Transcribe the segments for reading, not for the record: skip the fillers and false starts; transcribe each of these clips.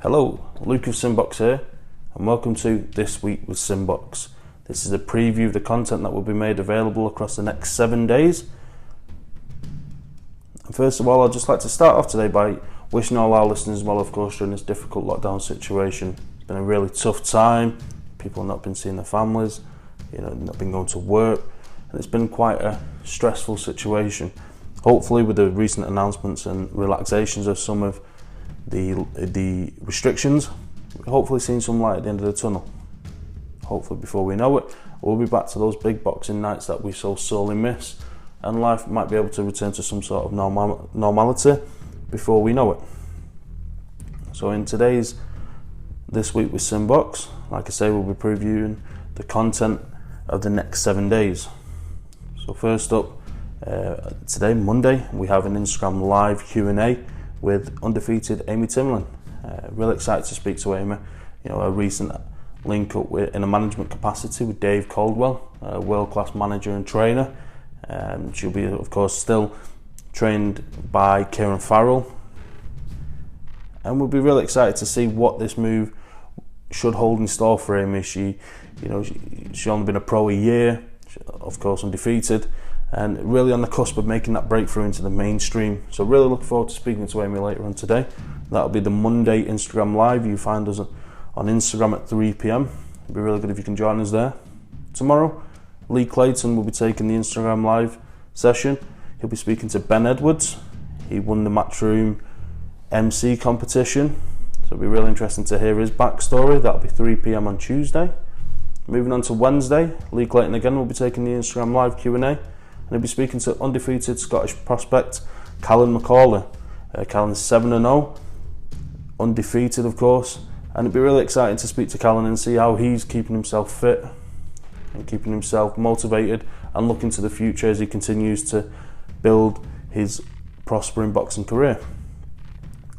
Hello, Luke of SimBoxx here, and welcome to This Week with SimBoxx. This is a preview of the content that will be made available across the next 7 days. And first of all, I'd just like to start off today by wishing all our listeners well, of course, during this difficult lockdown situation. It's been a really tough time. People have not been seeing their families, not been going to work, and it's been quite a stressful situation. Hopefully, with the recent announcements and relaxations of some of the restrictions, we're hopefully seeing some light at the end of the tunnel. Hopefully before we know it, we'll be back to those big boxing nights that we so sorely miss, and life might be able to return to some sort of normality before we know it. So in today's This Week with SimBoxx, like I say, we'll be previewing the content of the next 7 days. So first up, today, Monday, we have an Instagram live Q&A with undefeated Amy Timlin. Really excited to speak to Amy. A recent link up in a management capacity with Dave Caldwell, a world-class manager and trainer. She'll be, of course, still trained by Kieran Farrell. And we'll be really excited to see what this move should hold in store for Amy. She's only been a pro a year, of course undefeated, and really on the cusp of making that breakthrough into the mainstream. So really looking forward to speaking to Amy later on today. That'll be the Monday Instagram live. You find us on Instagram at 3 p.m. It'd be really good if you can join us there. Tomorrow, Lee Clayton will be taking the Instagram live session. He'll be speaking to Ben Edwards. He won the Matchroom MC competition, so it'll be really interesting to hear his backstory. That'll be 3 p.m. on Tuesday. Moving on to Wednesday, Lee Clayton again will be taking the Instagram live Q&A. And he'll be speaking to undefeated Scottish prospect Callan McCauley. Callan's 7-0, undefeated of course, and it'd be really exciting to speak to Callan and see how he's keeping himself fit and keeping himself motivated and looking to the future as he continues to build his prospering boxing career.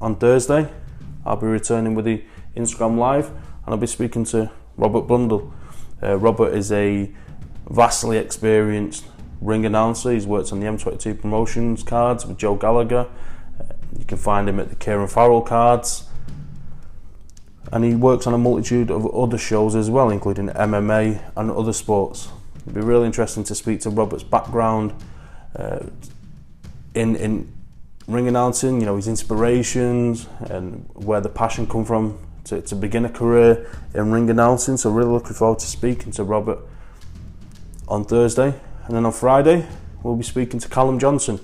On Thursday, I'll be returning with the Instagram live, and I'll be speaking to Robert Blundell. Robert is a vastly experienced ring announcer. He's worked on the M22 promotions cards with Joe Gallagher. You can find him at the Kieran Farrell cards, and he works on a multitude of other shows as well, including MMA and other sports. It'd be really interesting to speak to Robert's background in ring announcing, his inspirations and where the passion come from to begin a career in ring announcing. So really looking forward to speaking to Robert on Thursday. And then on Friday, we'll be speaking to Callum Johnson.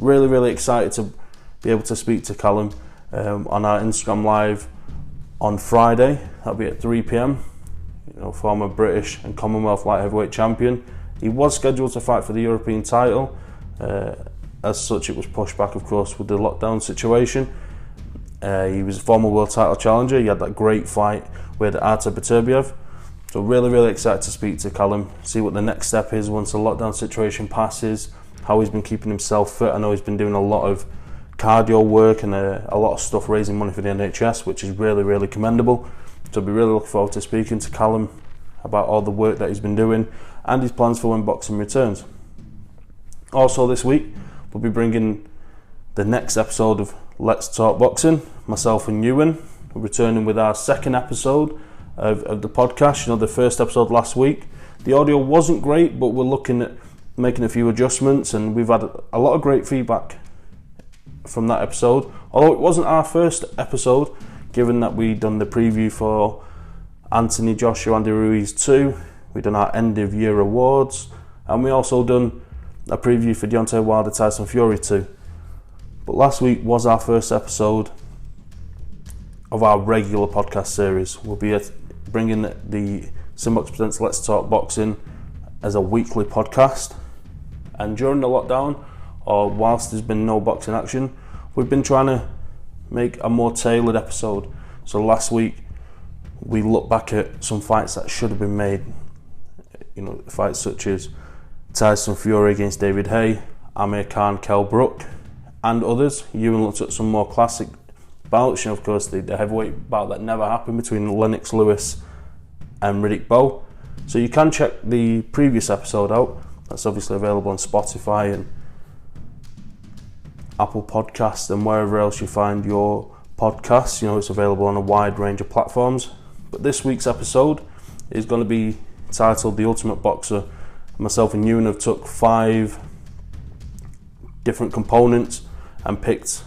Really excited to be able to speak to Callum on our Instagram Live on Friday. That'll be at 3 p.m. Former British and Commonwealth light heavyweight champion. He was scheduled to fight for the European title. As such, it was pushed back, of course, with the lockdown situation. He was a former world title challenger. He had that great fight with Artur Beterbiev. So really excited to speak to Callum, see what the next step is once the lockdown situation passes, how he's been keeping himself fit. I know he's been doing a lot of cardio work and a lot of stuff raising money for the NHS, which is really commendable. So I'll be really looking forward to speaking to Callum about all the work that he's been doing and his plans for when boxing returns. Also this week, we'll be bringing the next episode of Let's Talk Boxing. Myself and Ewan, we're returning with our second episode of the podcast. The first episode last week, the audio wasn't great, but we're looking at making a few adjustments, and we've had a lot of great feedback from that episode. Although it wasn't our first episode, given that we'd done the preview for Anthony Joshua Andy Ruiz 2, we'd done our end of year awards, and we also done a preview for Deontay Wilder Tyson Fury 2. But last week was our first episode of our regular podcast series. We'll be bringing the SimBoxx Presents Let's Talk Boxing as a weekly podcast. And during the lockdown, or whilst there's been no boxing action, we've been trying to make a more tailored episode. So last week, we looked back at some fights that should have been made. Fights such as Tyson Fury against David Haye, Amir Khan, Kell Brook, and others. Ewan looked at some more classic bouts, of course the heavyweight bout that never happened between Lennox Lewis and Riddick Bowe. So you can check the previous episode out. That's obviously available on Spotify and Apple Podcasts and wherever else you find your podcasts. You know, it's available on a wide range of platforms. But this week's episode is going to be titled The Ultimate Boxer. Myself and Ewan have took 5 different components and picked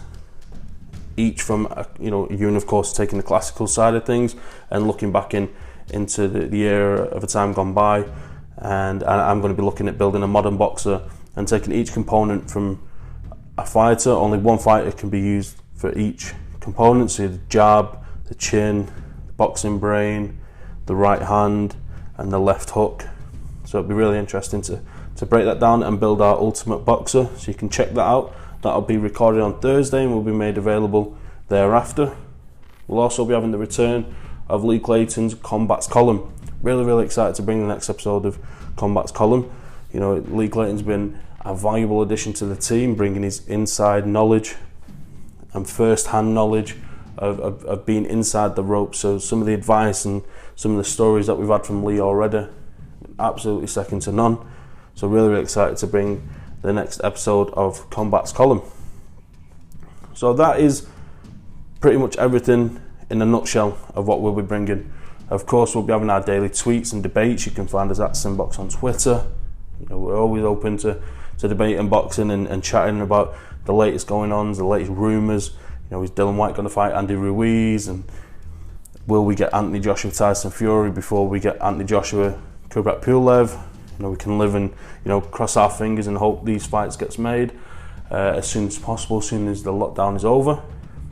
each from, Ewan of course taking the classical side of things and looking back into the era of a time gone by, and I'm going to be looking at building a modern boxer and taking each component from a fighter. Only one fighter can be used for each component, so the jab, the chin, the boxing brain, the right hand and the left hook. So it'll be really interesting to break that down and build our ultimate boxer, so you can check that out. That'll be recorded on Thursday and will be made available thereafter. We'll also be having the return of Lee Clayton's Combat's column. Really excited to bring the next episode of Combat's column. You know, Lee Clayton's been a valuable addition to the team, bringing his inside knowledge and first-hand knowledge of being inside the ropes. So some of the advice and some of the stories that we've had from Lee already, absolutely second to none. So really excited to bring the next episode of Combat's column. So that is pretty much everything in a nutshell of what we'll be bringing. Of course, we'll be having our daily tweets and debates. You can find us at SimBoxx on Twitter. You know, we're always open to debating boxing and chatting about the latest going on, the latest rumours. You know, is Dylan White going to fight Andy Ruiz? And will we get Anthony Joshua Tyson Fury before we get Anthony Joshua Kubrat Pulev? You know, we can live and, cross our fingers and hope these fights gets made as soon as possible, as soon as the lockdown is over.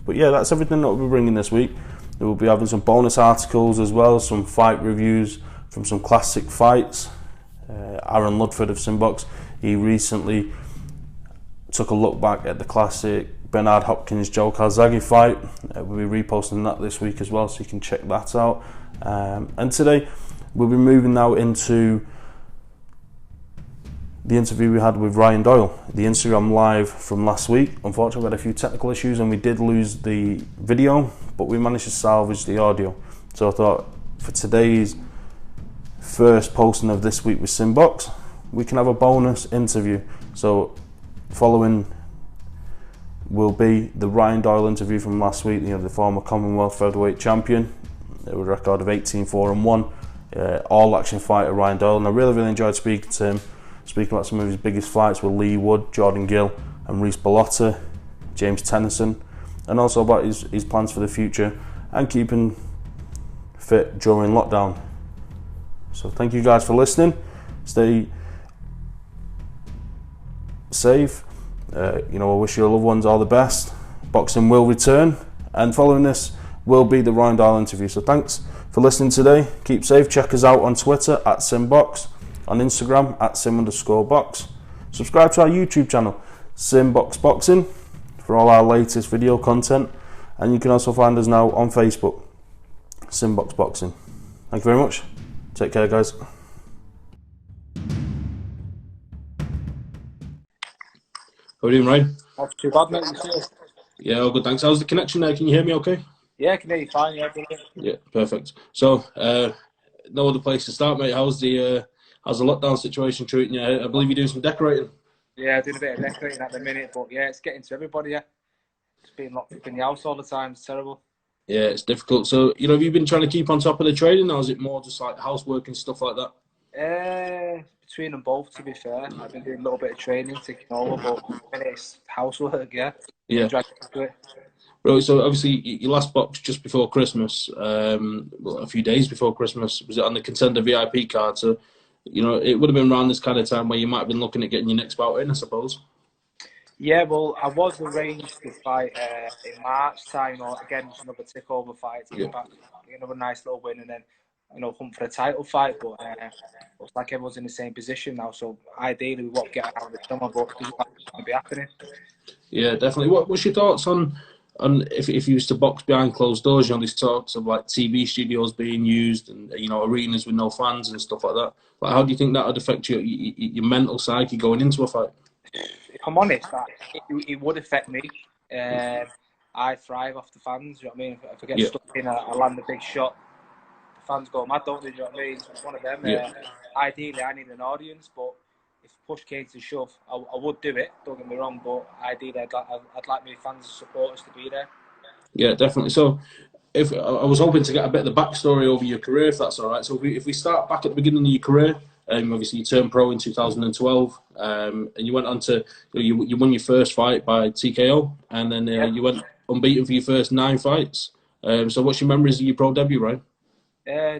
But yeah, that's everything that we'll be bringing this week. We'll be having some bonus articles as well, some fight reviews from some classic fights. Aaron Ludford of SimBoxx, he recently took a look back at the classic Bernard Hopkins-Joe Calzaghe fight. We'll be reposting that this week as well, so you can check that out. And today we'll be moving now into the interview we had with Ryan Doyle, the Instagram live from last week. Unfortunately, we had a few technical issues and we did lose the video, but we managed to salvage the audio. So I thought for today's first posting of this week with SimBoxx, we can have a bonus interview. So following will be the Ryan Doyle interview from last week, the former Commonwealth featherweight champion with a record of 18-4-1, all action fighter Ryan Doyle. And I really enjoyed speaking to him, speaking about some of his biggest fights with Lee Wood, Jordan Gill and Reece Bellotta, James Tennyson, and also about his plans for the future and keeping fit during lockdown. So thank you guys for listening. Stay safe. I wish your loved ones all the best. Boxing will return, and following this will be the Ryan Doyle interview. So thanks for listening today. Keep safe. Check us out on Twitter at SimBoxx, on Instagram at Sim_Box. Subscribe to our YouTube channel, SimBoxx Boxing, for all our latest video content. And you can also find us now on Facebook, SimBoxx Boxing. Thank you very much. Take care, guys. How are you doing, Ryan? Not too bad, mate. Yourself? Yeah, all good, thanks. How's the connection there? Can you hear me okay? Yeah, I can hear you fine. Yeah, brilliant. Yeah, perfect. So, no other place to start, mate. How's the lockdown situation treating you? I believe you're doing some decorating. Yeah, doing a bit of decorating at the minute, but yeah, it's getting to everybody. Yeah, just being locked up in the house all the time. It's terrible. Yeah, it's difficult. So, have you been trying to keep on top of the training, or is it more just like housework and stuff like that? Between them both, to be fair. I've been doing a little bit of training, taking over, but when it's housework, yeah. Yeah. Right, so obviously you last boxed just before Christmas, a few days before Christmas. Was it on the Contender VIP card? So, it would have been around this kind of time where you might have been looking at getting your next bout in, I suppose. Yeah, well, I was arranged to fight in March time, or again, just another takeover fight to get back, get another nice little win, and then hunt for a title fight. But looks like everyone's in the same position now. So ideally, we won't get out of the summer, but it's not going to be happening. Yeah, definitely. What's your thoughts on if you was to box behind closed doors? These talks of like TV studios being used and arenas with no fans and stuff like that. Like, how do you think that would affect your mental psyche going into a fight? If I'm honest, it would affect me. I thrive off the fans. You know what I mean? If I get stuck in, I land a big shot. The fans go mad, don't they? You know what I mean? It's one of them. Ideally, I need an audience, but if push came to shove, I would do it. Don't get me wrong, but ideally, I'd like my fans and supporters to be there. Yeah, definitely. So, if I was hoping to get a bit of the backstory over your career, if that's all right. So, if we start back at the beginning of your career, obviously you turned pro in 2012, and you went on to you won your first fight by TKO, and then Yeah. you went unbeaten for your first 9 fights. So, what's your memories of your pro debut, Ryan?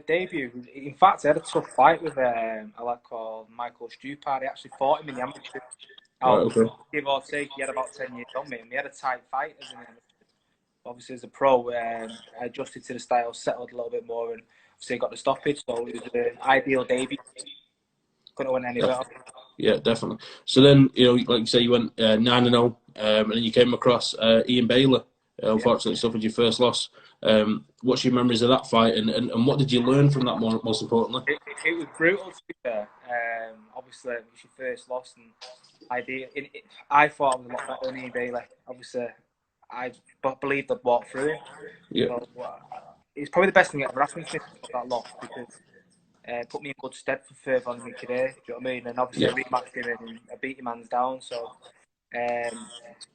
Debut. In fact, I had a tough fight with a lad called Michael Stupard. I actually fought him in the amateur. Right. Oh, Okay. give or take, he had about 10 years on me, and we had a tight fight as an amateur. Obviously, as a pro, I adjusted to the style, settled a little bit more, and obviously got the stoppage. So it was the ideal debut. Couldn't have went any better. Yeah, definitely. So then, like you say, you went 9-0, and then you came across Ian Baylor. Yeah. Unfortunately, suffered your first loss. What's your memories of that fight, and what did you learn from that? Most importantly, It was brutal to be fair. Obviously, it was your first loss, and I thought I was a lot better than Ian Baylor. Obviously, I believed I'd walk through him. yeah, So it's probably the best thing that ever happened to me, that loss, because put me in good stead for further on in my career. Do you know what I mean? And obviously, yeah, I rematched him and I beat him hands down. So,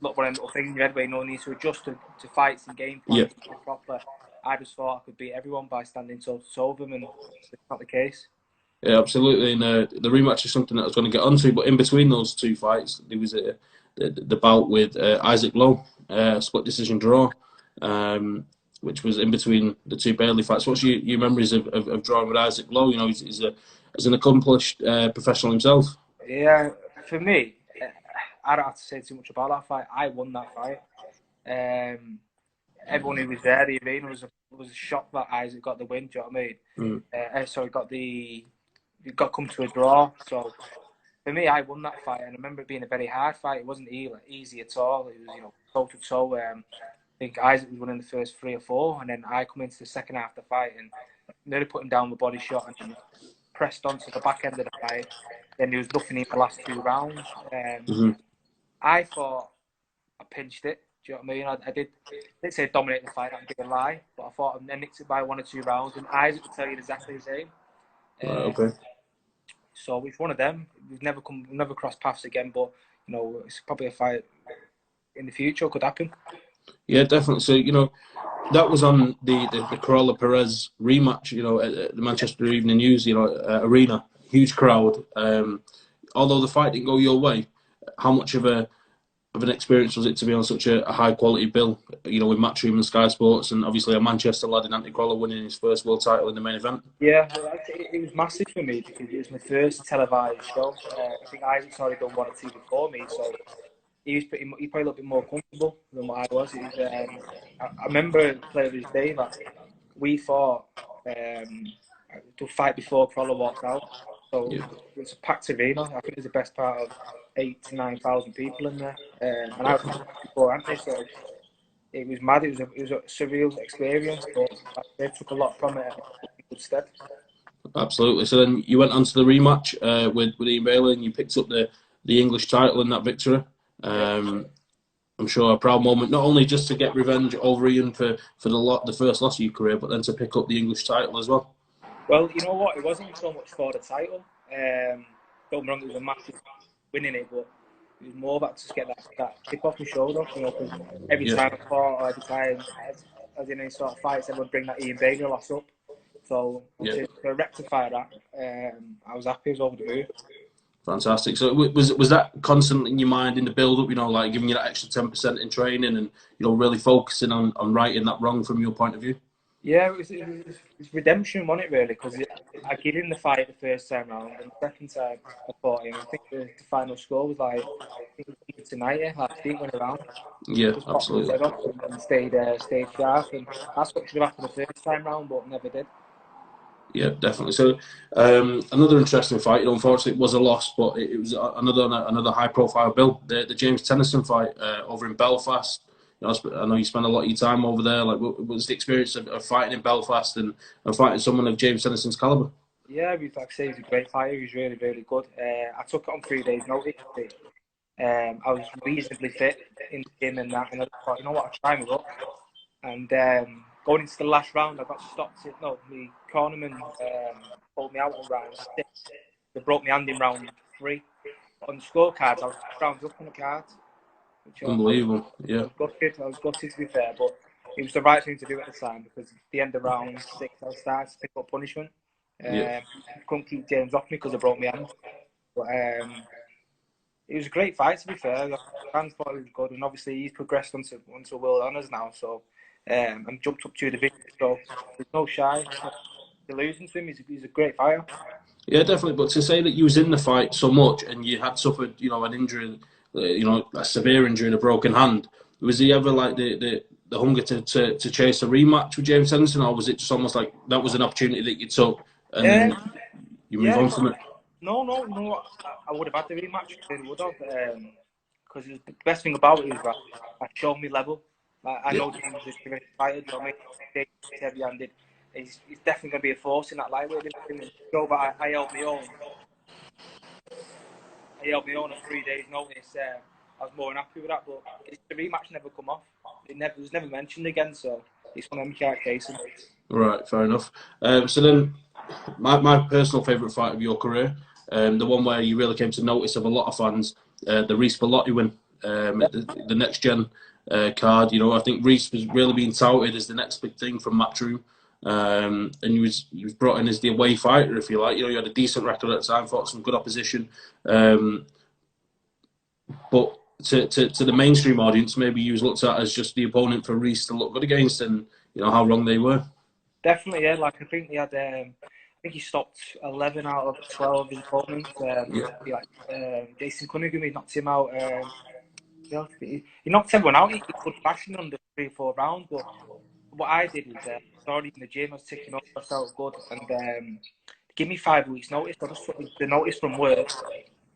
look, one of the little things in your head where no need to adjust to fights and game yeah. plans proper. I just thought I could beat everyone by standing toe to toe with them, and it's not the case. Yeah, absolutely. And the rematch is something that I was going to get onto, but in between those 2 fights, there was the bout with Isaac Lowe, split decision draw, which was in between the 2 Bailey fights. What's your memories of drawing with Isaac Lowe? He's an accomplished professional himself. Yeah, for me, I don't have to say too much about that fight. I won that fight. Everyone who was there, the arena was shocked that Isaac got the win. Do you know what I mean? So it got come to a draw. So for me, I won that fight, and I remember it being a very hard fight. It wasn't easy at all. It was toe to toe. I think Isaac was winning the first 3 or 4, and then I come into the second half of the fight and nearly put him down with a body shot, and then pressed on to the back end of the fight. Then there was nothing in the last 2 rounds. Mm-hmm. I thought I pinched it. Do you know what I mean? I didn't say dominate the fight. That'd be a lie. But I thought I nicked it by 1 or 2 rounds. And Isaac would tell you exactly the same. Right, okay. So it's one of them. We've never crossed paths again. But it's probably a fight in the future could happen. Yeah, definitely. So that was on the Corolla Perez rematch. At the Manchester Evening News. Arena, huge crowd. Although the fight didn't go your way, how much of an experience was it to be on such a high quality bill? With Matchroom and Sky Sports, and obviously a Manchester lad in Andy Crawler winning his first world title in the main event. Yeah, it was massive for me because it was my first televised show. I think Isaac's already done 1 or 2 before me, so he probably a little bit more comfortable than what I was. I remember clearly this day that we fought to fight before Crawler walked out. So Yeah. it was a packed arena. I think it was the best part of 8,000 to 9,000 people in there. And I was before Anthony, so it was mad. It was a surreal experience, but I took a lot from it and it put me in good stead. Absolutely. So then you went on to the rematch with Ian Baylor, and you picked up the English title in that victory. I'm sure a proud moment, not only just to get revenge over Ian for the first loss of your career, but then to pick up the English title as well. Well, you know what? It wasn't so much for the title. Don't get me wrong, it was a massive winning it, but it was more about just get that chip off my shoulder. Because every time I fought, or every time as in any sort of fights, everyone bring that Ian Baylor loss up. So to rectify that, I was happy. I was over the moon. Fantastic. So was that constantly in your mind in the build-up, like giving you that extra 10% in training and, really focusing on righting that wrong from your point of view? Yeah, it was redemption, wasn't it, really? Because I gave him the fight the first time round, and the second time I fought him, I think the final score was like, I think it was 90, like, I didn't win around. Yeah, Just popped his absolutely. head off and stayed sharp, and that's what should have happened the first time round, but never did. Yeah, definitely. So another interesting fight. Unfortunately, it was a loss, but it was another high-profile bill. The James Tennyson fight over in Belfast. I know you spent a lot of your time over there. Like, what was the experience of fighting in Belfast and fighting someone of James Tennyson's caliber? Yeah, like I say, he was a great fighter. He was really, really good. I took it on 3 days' notice. I was reasonably fit in the gym and that, and I thought, you know what, I'll try my luck. And going into the last round, I got stopped. No, the cornerman pulled me out on round 6. They broke my hand in round 3. On the scorecards, I was rounds up on the cards. Which Unbelievable. Yeah. I was gutted to be fair, but it was the right thing to do at the time, because at the end of round 6, I was starting to pick up punishment. Couldn't keep James off me because I broke my hand. But it was a great fight, to be fair. The fans thought it was good, and obviously he's progressed onto world honours now, so and jumped up to the division. So there's no shy. You're losing to him. He's a great fighter. Yeah, definitely. But to say that you was in the fight so much and you had suffered, an injury, a severe injury and a broken hand, was he ever like the hunger to chase a rematch with James Henderson, or was it just almost like that was an opportunity that you took and you move on from it? No. I would have had the rematch. I would have, because the best thing about it is that I showed me level. I know James is a fighter. He's heavy-handed. He's definitely going to be a force in that lightweight division. So, but I held my own. I held my own at 3 days' notice. I was more than happy with that, but the rematch never come off. It was never mentioned again, so it's one of them can't case it. Right, fair enough. So then, my personal favourite fight of your career, the one where you really came to notice of a lot of fans, the Reece Bellotti win, the next gen card. I think Reece was really being touted as the next big thing from Matchroom. And he was brought in as the away fighter, if you like. He had a decent record at the time, fought some good opposition. But to the mainstream audience, maybe he was looked at as just the opponent for Reece to look good against, and how wrong they were. Definitely, yeah. Like I think he had, I think he stopped 11 out of 12 of his opponents. Jason Cunningham, he knocked him out. He knocked everyone out. He could fashion under 3 or 4 rounds, but what I did is, started in the gym, I was ticking up, I felt good, and give me 5 weeks notice. I just took the notice from work,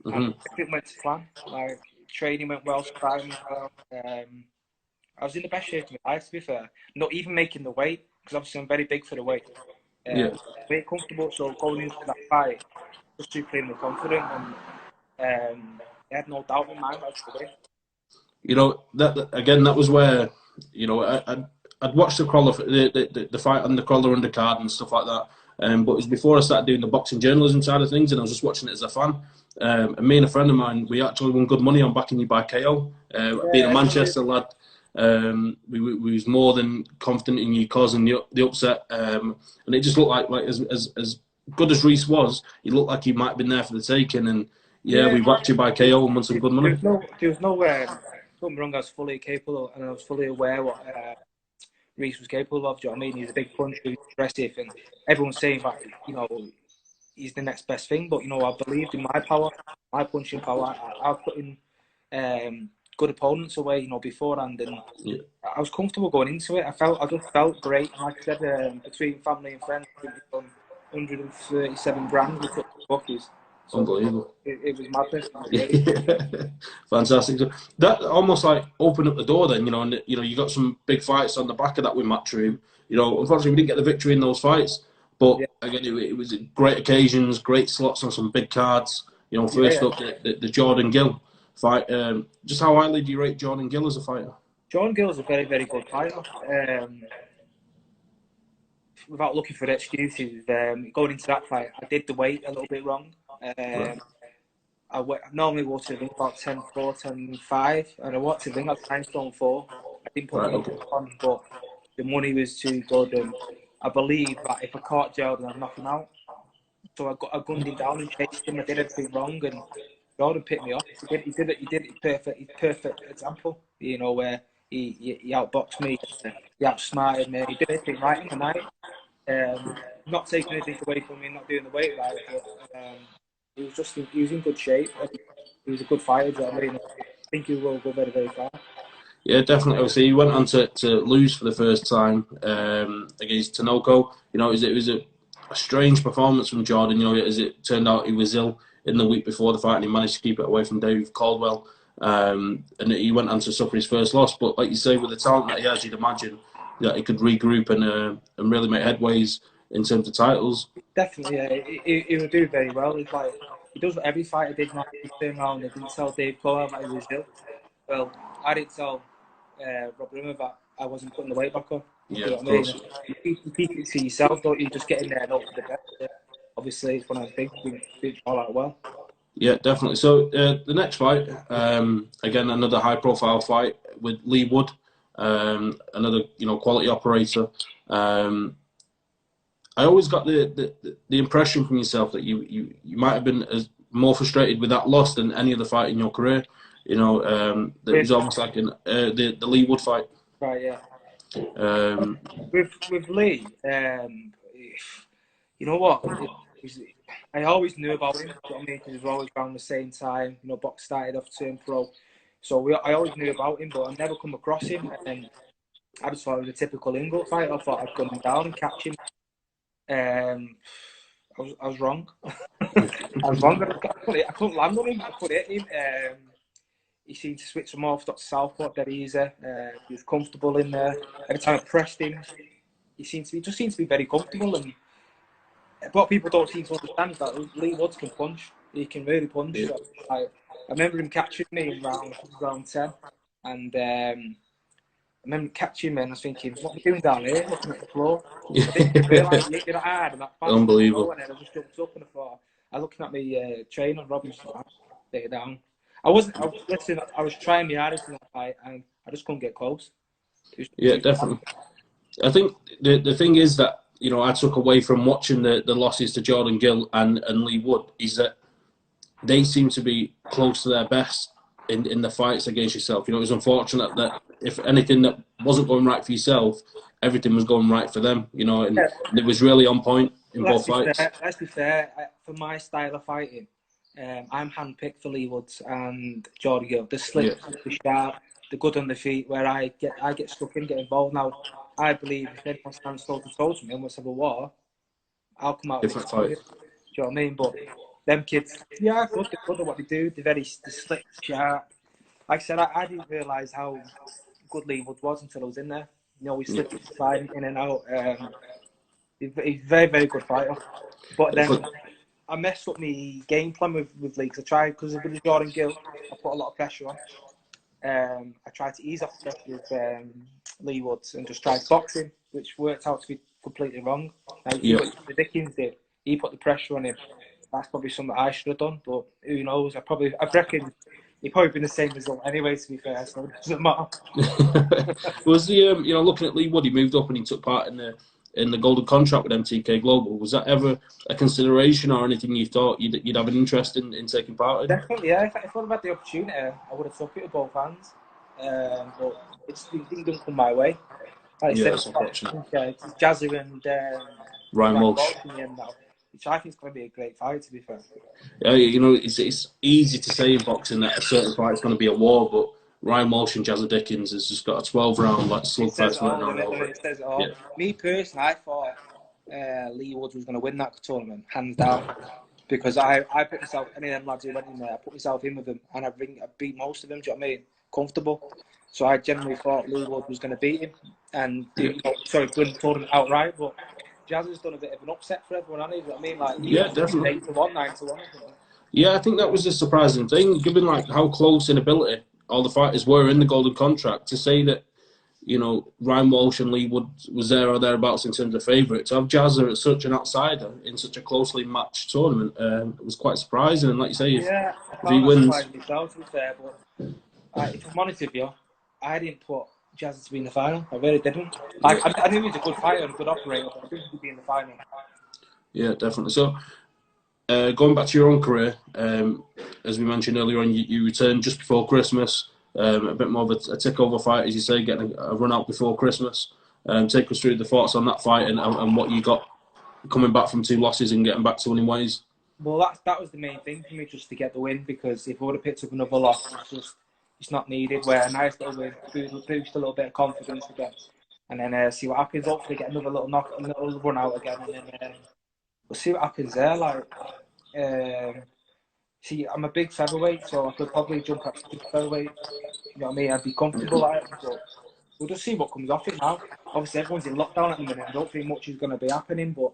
and everything went to plan. Like, training went well, sparring went well. I was in the best shape of my life, to be fair. Not even making the weight, because obviously I'm very big for the weight. Very comfortable, so going into that fight, just supremely confident, and I had no doubt in my mind I was going to win. That was where, I'd watched the Crawler, the fight on the Crawler undercard and stuff like that. But it was before I started doing the boxing journalism side of things, and I was just watching it as a fan. And me and a friend of mine, we actually won good money on backing you by KO. Being a Manchester lad, we was more than confident in you causing the upset. And it just looked like as good as Reece was, he looked like he might have been there for the taking. And we backed you by KO and won some good money. There was no something wrong. I was fully capable, and I was fully aware what Reece was capable of. Do you know what I mean? He's a big puncher, he's aggressive, and everyone's saying that he's the next best thing. But I believed in my power, my punching power. I was putting good opponents away, beforehand, and I was comfortable going into it. I just felt great. Like I said, between family and friends, I think we've done 137 grand. We took the bookies. So unbelievable. It was madness. Fantastic. So that almost like opened up the door then, and you got some big fights on the back of that with Matchroom. Unfortunately we didn't get the victory in those fights, but again it was great occasions, great slots on some big cards. First up the Jordan Gill fight. Just how highly do you rate Jordan Gill as a fighter? Jordan Gill's a very, very good fighter. Without looking for excuses, going into that fight, I did the weight a little bit wrong. I normally go to the ring about 10-4, 10-5, and I walked to the ring at 9-4. I didn't put anything on, but the money was too good, and I believe that if I caught Jordan, I'd knock him out. So I gunned him down and chased him. I did everything wrong, and Jordan picked me off. He did it perfect. He's perfect example. Where he outboxed me, he outsmarted me. He did everything right in the night. Not taking anything away from me, not doing the weight right, but he was in good shape. He was a good fighter. I think he will go very, very far. Yeah, definitely. Obviously, he went on to lose for the first time against Tinoco. It was a strange performance from Jordan. As it turned out, he was ill in the week before the fight, and he managed to keep it away from Dave Caldwell. And he went on to suffer his first loss. But like you say, with the talent that he has, you'd imagine that he could regroup and really make headways in terms of titles. Definitely, yeah. He would do very well. It's like he does what every fighter did. He turned around and didn't tell Dave Caldwell that he was ill. Well, I didn't tell Rob Rimmer that I wasn't putting the weight back on. Yeah, you know what I mean? You keep it to yourself, don't you? Just get in there and hope for the best. Obviously, it's one of the things we did all out well. Yeah, definitely. So the next fight, again, another high-profile fight with Lee Wood. another quality operator. I always got the impression from yourself that you might have been more frustrated with that loss than any other fight in your career. That it was almost like the Lee Wood fight. Right, yeah. With Lee, you know what? I always knew about him. You know what I mean? Because we were always around the same time. Box started off turn pro, so I always knew about him, but I never come across him. And I just thought it was a typical Ingle fight. I thought I'd gun him down and catch him. I was wrong. I was wrong. I couldn't land on him. I couldn't hit him. He seemed to switch from orthodox to southpaw very easy. He was comfortable in there. Every time I pressed him, he just seemed to be very comfortable. And what people don't seem to understand is that Lee Woods can punch. He can really punch. Yeah. So, I remember him catching me in round 10, and I remember catching me and I was thinking, what are you doing down here, looking at the floor? I didn't realise you're not hard and that fast. Unbelievable. And then I just jumped up and I thought, I was looking at my trainer, Robinson, take it down. I was trying my hardest in that fight and I just couldn't get close. Yeah, definitely. I think the thing is that, I took away from watching the losses to Jordan Gill and Lee Wood is that they seem to be close to their best in the fights against yourself. It was unfortunate that if anything that wasn't going right for yourself, everything was going right for them, and it was really on point in both fights. Let's be fair, for my style of fighting, I'm handpicked for Lee Woods and Jordan Gill. The slick, the sharp, the good on the feet, where I get stuck in, get involved. Now, I believe if anyone stands toe to toe to me and let's have a war, I'll come out different fight. Do you know what I mean? But them kids, they're good at what they do. They're slick, sharp. Like I said, I didn't realise how good Lee Wood was until I was in there. We slipped sliding in and out. He's a very, very good fighter. But then I messed up my game plan with Lee because I tried, because with Jordan Gill, I put a lot of pressure on. I tried to ease off the pressure with Lee Woods and just tried boxing, which worked out to be completely wrong. What the Dickens did, he put the pressure on him. That's probably something I should have done, but who knows? I reckon he'd probably been the same result anyway, to be fair, so it doesn't matter. Was the looking at Lee Wood, he moved up and he took part in the golden contract with MTK Global. Was that ever a consideration or anything you thought you'd have an interest in taking part in? Definitely, yeah. If I'd had the opportunity, I would have took it with both hands. But it didn't come my way. Like I said, that's unfortunate. It's Jazzy and Ryan Walsh. Which I think is going to be a great fight, to be fair. Yeah, it's easy to say in boxing that a certain fight is going to be a war, but Ryan Walsh and Jazzy Dickens has just got a 12-round slugfest running on over it. It says it all. Yeah. Me personally, I thought Lee Woods was going to win that tournament, hands down, because I put myself, any of them lads who went in there, I put myself in with them, and I beat most of them. Do you know what I mean? Comfortable. So I generally thought Lee Woods was going to beat him and win the tournament outright, but Jazz has done a bit of an upset for everyone, hasn't he? You know what I mean? Definitely. 8-1, 9-1. Yeah, I think that was the surprising thing, given how close in ability all the fighters were in the golden contract. To say that, Ryan Walsh and Lee Wood was there or thereabouts in terms of favourites. To have Jazza as such an outsider in such a closely matched tournament, it was quite surprising. And like you say, if he wins, myself, to be fair, but if I'm honest with you, I didn't put Jazz to be in the final. I really didn't. I knew he was a good fighter and a good operator, but I didn't think he'd be in the final. Yeah, definitely. So, going back to your own career, as we mentioned earlier on, you returned just before Christmas. A bit more of a takeover fight, as you say, getting a run out before Christmas. Take us through the thoughts on that fight and what you got coming back from 2 losses and getting back to winning ways. Well, that was the main thing for me, just to get the win, because if I would have picked up another loss, it's not needed. Where a nice little win, boost a little bit of confidence again, and then see what happens. Hopefully, get another little run out again, and then we'll see what happens there. See, I'm a big featherweight, so I could probably jump up to featherweight. You know what I mean? I'd be comfortable at it, but we'll just see what comes off it now. Obviously, everyone's in lockdown at the minute. I don't think much is going to be happening, but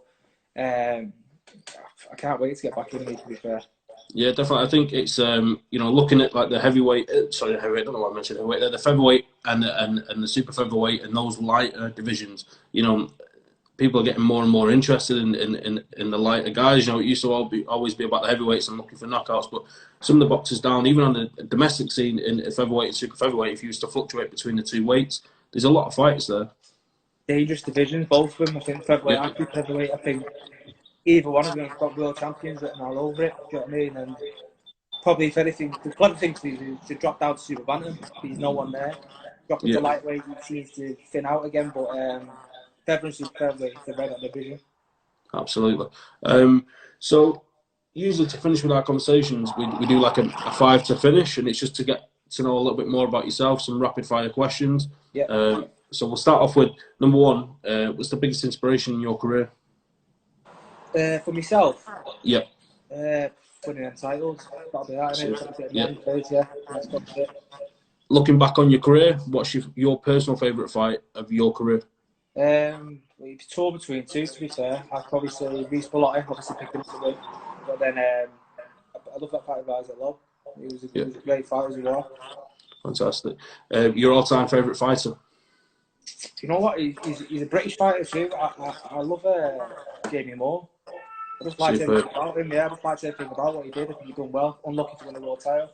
I can't wait to get back in here, to be fair. Yeah, definitely. I think it's looking at the heavyweight. Sorry, heavyweight. I don't know why I mentioned heavyweight. The featherweight and the super featherweight and those lighter divisions. People are getting more and more interested in the lighter guys. It used to always be about the heavyweights and looking for knockouts, but some of the boxers down, even on the domestic scene in featherweight and super featherweight, if you used to fluctuate between the 2 weights, there's a lot of fights there. Dangerous divisions, both of them. I think featherweight and super heavyweight. I think either one of them have got world champions written all over it. Do you know what I mean? And probably, if anything, the clever thing to do is to drop down to super bantam. There's no one there. Dropping to lightweight, it seems to thin out again. But feather and super featherweight is the red division. Absolutely. So usually to finish with our conversations, we do like a 5 to finish, and it's just to get to know a little bit more about yourself, some rapid fire questions. Yeah. So we'll start off with number 1. What's the biggest inspiration in your career? For myself? Yeah. Winning them titles. That'll be that, innit? Yeah. That's got it. Looking back on your career, what's your personal favourite fight of your career? It's torn between two, to be fair. I'd probably say Reece Bellotti, obviously picked him to win. But then I love that fight with Isaac Lowe. It was a great fight as well. Fantastic. Your all-time favourite fighter? You know what? He's a British fighter too. I love Jamie Moore. I just like everything about him. Yeah, I just like everything about what he did. I think he done well. Unlucky to win the world title.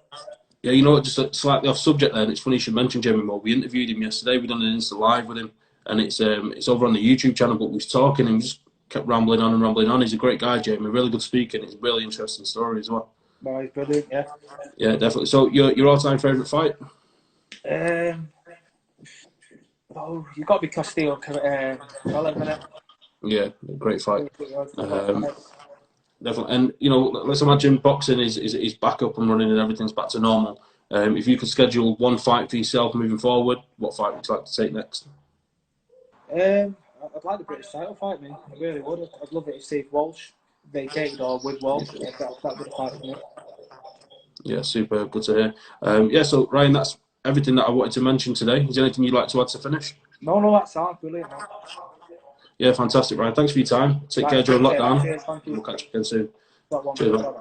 Yeah, you know what? Just slightly off subject there. And it's funny you should mention Jamie Moore. We interviewed him yesterday. We done an Insta Live with him, and it's over on the YouTube channel. But we was talking, and he just kept rambling on and rambling on. He's a great guy, Jamie. Really good speaker, and it's a really interesting story as well. No, he's brilliant. Yeah. Yeah, definitely. So your all-time favourite fight? You've got to be Castillo, isn't it? Yeah, great fight. Definitely. And, you know, let's imagine boxing is back up and running and everything's back to normal. If you could schedule one fight for yourself moving forward, what fight would you like to take next? I'd like the British title fight, man. I really would. I'd love it if Steve Walsh vacated or with Walsh. That would fight for me. Yeah, super. Good to hear. So, Ryan, that's everything that I wanted to mention today. Is there anything you'd like to add to finish? No, that sounds brilliant, man. Yeah, fantastic, Ryan. Thanks for your time. Take care during lockdown. Cheers, thank you. We'll catch up again soon. Cheers, man.